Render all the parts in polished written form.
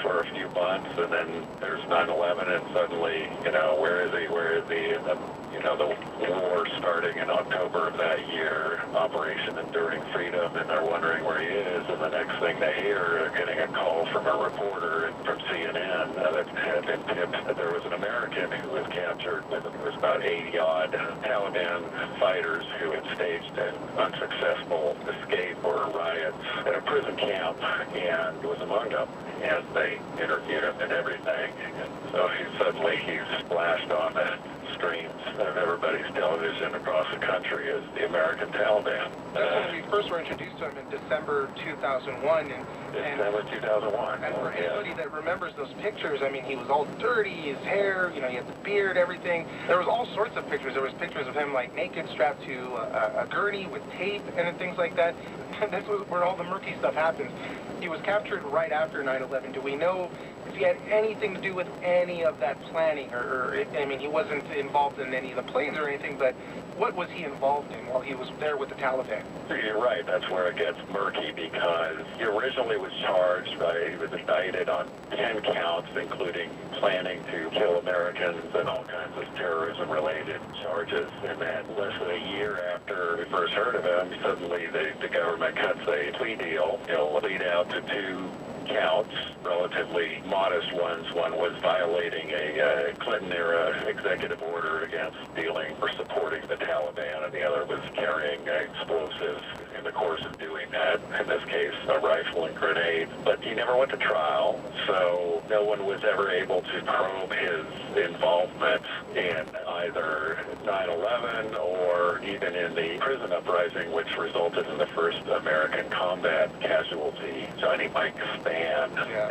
for a few months, and then there's 9/11, and suddenly, where is he? Where is he? And the war starting in October of that year, Operation Enduring Freedom, and they're wondering where he is, and the next thing they hear, they're getting a call from a reporter from CNN that had been tipped that there was an American who was captured with, it was about 80-odd Taliban fighters who had staged an unsuccessful escape or riot at a prison camp, and was among them, and they interviewed him and everything, and so he's splashed on the streams of everybody's television across the country as the American Taliban. That's when we first were introduced to him in December 2001. December 2001. And for anybody that remembers those pictures, I mean, he was all dirty, his hair, he had the beard, everything. There was all sorts of pictures. There was pictures of him like naked, strapped to a gurney with tape and things like that. That's where all the murky stuff happens. He was captured right after 9/11. Do we know if he had anything to do with any of that planning, I mean, he wasn't involved in any of the planes or anything, but what was he involved in while he was there with the Taliban? You're right. That's where it gets murky, because he originally was charged he was indicted on 10 counts, including planning to kill Americans and all kinds of terrorism-related charges. And then less than a year after we first heard of him, suddenly the government cuts a plea deal. It'll lead out to 2 counts, relatively modest ones. One was violating a Clinton-era executive order against stealing or supporting the Taliban, and the other was carrying explosives in the course of doing that, in this case a rifle and grenade. But he never went to trial, so no one was ever able to probe his involvement in either 9/11 or even in the prison uprising, which resulted in the first American combat casualty, Johnny Mike Spann,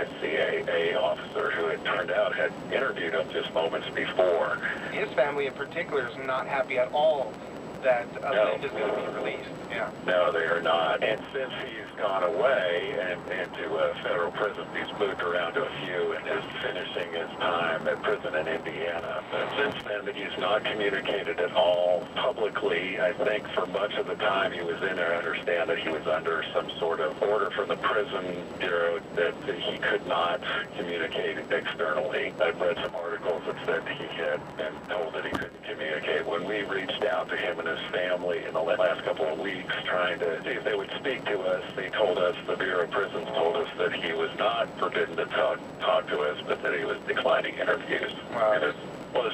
a CAA officer who it turned out had interviewed him just moments before. His family in particular is not happy at all that Lind is going to be released. Yeah. No, they are not. And since he's gone away and into a federal prison, he's moved around to a few and is finishing his time at prison in Indiana. But since then, he's not communicated at all publicly. I think for much of the time he was in there, I understand that he was under some sort of order from the prison bureau that he could not communicate externally. I've read some articles that said he had been told that he couldn't communicate. When we reached out to him and his family in the last couple of weeks trying to see if they would speak to us, they told us, the Bureau of Prisons told us that he was not forbidden to talk to us, but that he was declining interviews. Wow. And his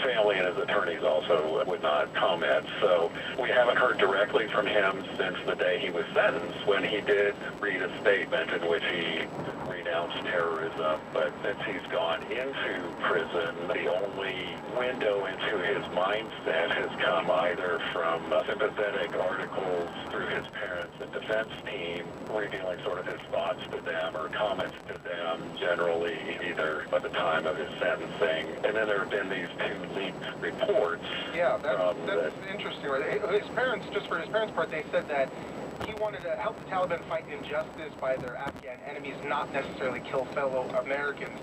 family and his attorneys also would not comment. So we haven't heard directly from him since the day he was sentenced, when he did read a statement in which he renounced terrorism. But since he's gone into prison, the only window into his mindset has come either from sympathetic articles through his parents and defense team, revealing sort of his thoughts to them or comments to them generally, either by the time of his sentencing. And then there have been these 2 leaked reports. Yeah, that's interesting. Right? His parents, just for his parents' part, they said that he wanted to help the Taliban fight injustice by their Afghan enemies, not necessarily kill fellow Americans.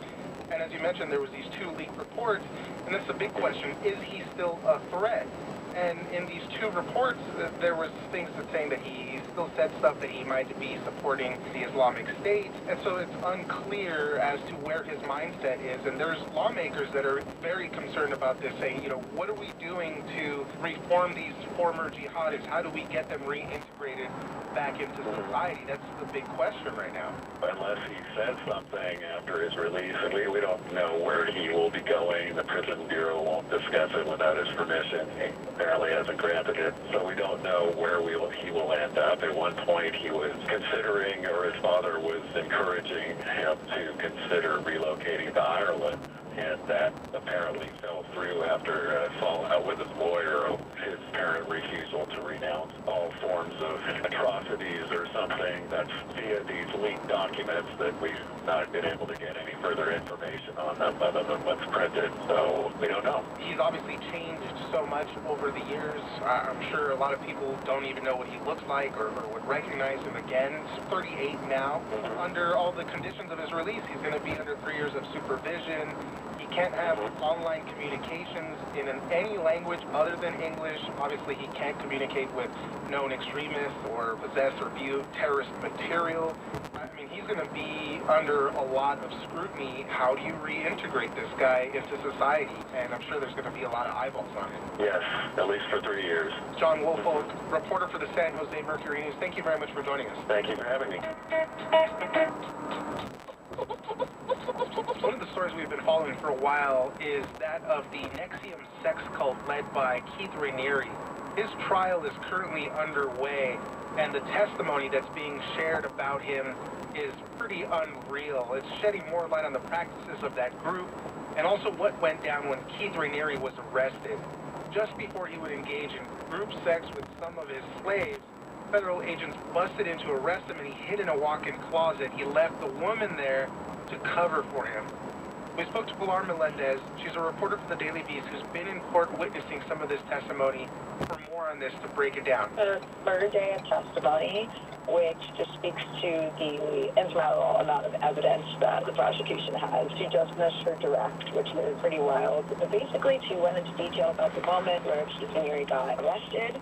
And as you mentioned, there was these 2 leaked reports, and that's a big question. Is he still a threat? And in these 2 reports, there was things that saying that he still said stuff that he might be supporting the Islamic State. And so it's unclear as to where his mindset is. And there's lawmakers that are very concerned about this, saying, what are we doing to reform these former jihadists? How do we get them reintegrated back into society? That's the big question right now. Unless he says something after his release, we don't know where he will be going. The Prison Bureau won't discuss it without his permission. He apparently hasn't granted it, so we don't know where he will end up. At one point, he was considering, or his father was encouraging him to consider relocating to Ireland, and that apparently fell through after a fallout with his lawyer over his apparent refusal to renounce all forms of atrocities or something. That's via these leaked documents that we've not been able to get any further information on them other than what's printed, so we don't know. He's obviously changed so much over the years. I'm sure a lot of people don't even know what he looks like or would recognize him again. He's 38 now. Mm-hmm. Under all the conditions of his release, he's going to be under 3 years of supervision. He can't have online communications in any language other than English. Obviously, he can't communicate with known extremists or possess or view terrorist material. I mean, he's going to be under a lot of scrutiny. How do you reintegrate this guy into society? And I'm sure there's going to be a lot of eyeballs on him. Yes, at least for 3 years. John Woolfolk, reporter for the San Jose Mercury News. Thank you very much for joining us. Thank you for having me. One of the stories we've been following for a while is that of the Nexium sex cult led by Keith Raniere. His trial is currently underway, and the testimony that's being shared about him is pretty unreal. It's shedding more light on the practices of that group and also what went down when Keith Raniere was arrested. Just before he would engage in group sex with some of his slaves, federal agents busted in to arrest him, and he hid in a walk-in closet. He left the woman there to cover for him. We spoke to Pilar Melendez. She's a reporter for the Daily Beast who's been in court witnessing some of this testimony. For more on this, to break it down. The third day of testimony, which just speaks to the insurmountable amount of evidence that the prosecution has. She just missed her direct, which is pretty wild. But basically, she went into detail about the moment where Keith Raniere got arrested,